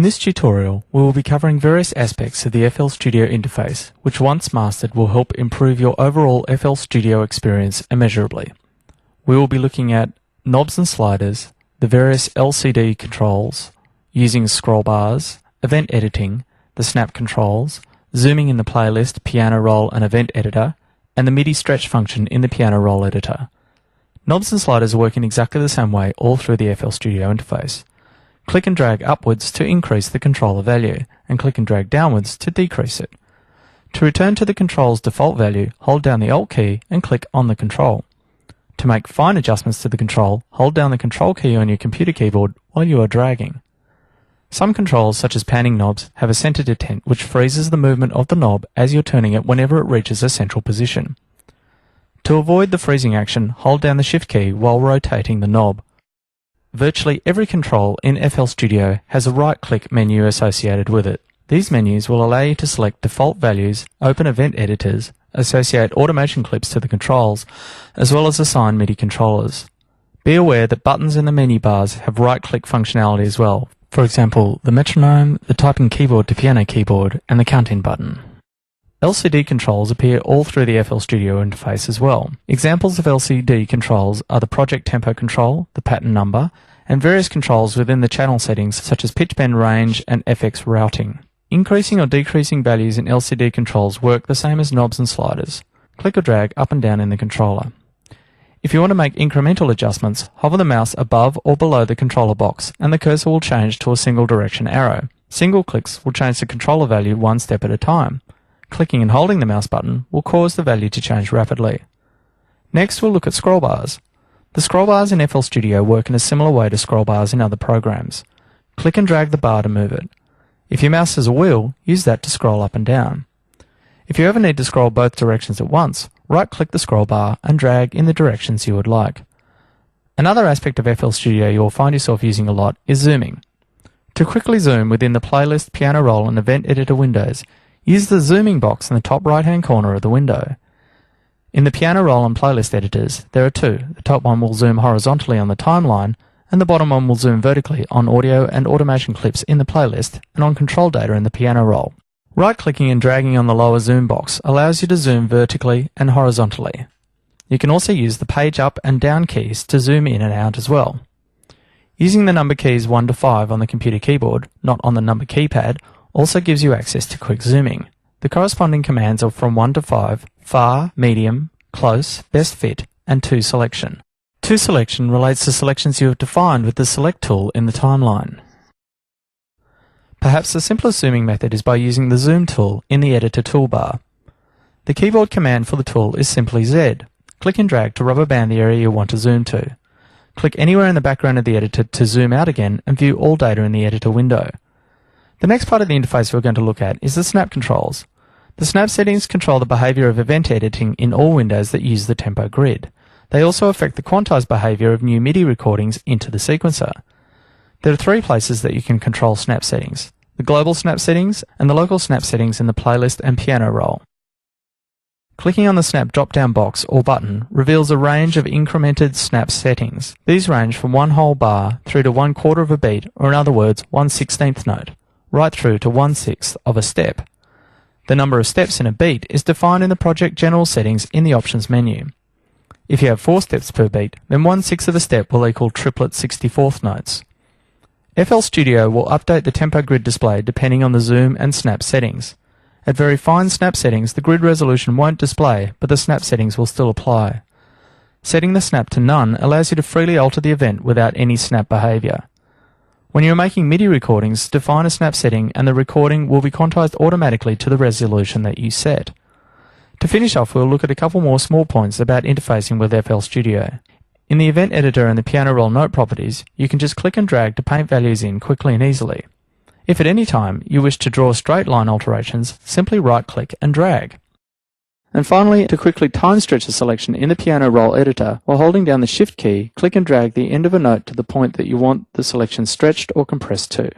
this tutorial, we will be covering various aspects of the FLStudio interface, which once mastered will help improve your overall FLStudio experience immeasurably. We will be looking at knobs and sliders, the various LCD controls, using scroll bars, event editing, the snap controls, zooming in the playlist, piano roll and event editor, and the MIDI stretch function in the piano roll editor. Knobs and sliders work in exactly the same way all through the FLStudio interface. Click and drag upwards to increase the controller value, and click and drag downwards to decrease it. To return to the control's default value, hold down the Alt key and click on the control. To make fine adjustments to the control, hold down the Control key on your computer keyboard while you are dragging. Some controls, such as panning knobs, have a center detent which freezes the movement of the knob as you're turning it whenever it reaches a central position. To avoid the freezing action, hold down the Shift key while rotating the knob. Virtually every control in FLStudio has a right-click menu associated with it. These menus will allow you to select default values, open event editors, associate automation clips to the controls, as well as assign MIDI controllers. Be aware that buttons in the menu bars have right-click functionality as well. For example, the metronome, the typing keyboard to piano keyboard, and the count-in button. LCD controls appear all through the FLStudio interface as well. Examples of LCD controls are the project tempo control, the pattern number, and various controls within the channel settings such as pitch bend range and FX routing. Increasing or decreasing values in LCD controls work the same as knobs and sliders. Click or drag up and down in the controller. If you want to make incremental adjustments, hover the mouse above or below the controller box and the cursor will change to a single direction arrow. Single clicks will change the controller value one step at a time. Clicking and holding the mouse button will cause the value to change rapidly. Next, we'll look at scroll bars. The scroll bars in FLStudio work in a similar way to scroll bars in other programs. Click and drag the bar to move it. If your mouse has a wheel, use that to scroll up and down. If you ever need to scroll both directions at once, right-click the scroll bar and drag in the directions you would like. Another aspect of FLStudio you will find yourself using a lot is zooming. To quickly zoom within the playlist, piano roll and event editor windows, use the zooming box in the top right-hand corner of the window. In the piano roll and playlist editors, there are two. The top one will zoom horizontally on the timeline, and the bottom one will zoom vertically on audio and automation clips in the playlist and on control data in the piano roll. Right-clicking and dragging on the lower zoom box allows you to zoom vertically and horizontally. You can also use the page up and down keys to zoom in and out as well. Using the number keys 1 to 5 on the computer keyboard, not on the number keypad, also gives you access to quick zooming. The corresponding commands are from 1 to 5, far, medium, close, best fit, and to selection. To selection relates to selections you have defined with the select tool in the timeline. Perhaps the simplest zooming method is by using the zoom tool in the editor toolbar. The keyboard command for the tool is simply Z. Click and drag to rubber band the area you want to zoom to. Click anywhere in the background of the editor to zoom out again and view all data in the editor window. The next part of the interface we're going to look at is the snap controls. The snap settings control the behavior of event editing in all windows that use the tempo grid. They also affect the quantized behavior of new MIDI recordings into the sequencer. There are three places that you can control snap settings: the global snap settings and the local snap settings in the playlist and piano roll. Clicking on the snap drop-down box or button reveals a range of incremented snap settings. These range from one whole bar through to 1/4 of a beat, or in other words, 1/16th note, right through to 1/6 of a step. The number of steps in a beat is defined in the project general settings in the options menu. If you have 4 steps per beat, then 1/6 of a step will equal triplet 64th notes. FLStudio will update the tempo grid display depending on the zoom and snap settings. At very fine snap settings, the grid resolution won't display, but the snap settings will still apply. Setting the snap to none allows you to freely alter the event without any snap behavior. When you're making MIDI recordings, define a snap setting and the recording will be quantized automatically to the resolution that you set. To finish off, we'll look at a couple more small points about interfacing with FLStudio. In the event editor and the piano roll note properties, you can just click and drag to paint values in quickly and easily. If at any time you wish to draw straight line alterations, simply right-click and drag. And finally, to quickly time stretch a selection in the piano roll editor, while holding down the Shift key, click and drag the end of a note to the point that you want the selection stretched or compressed to.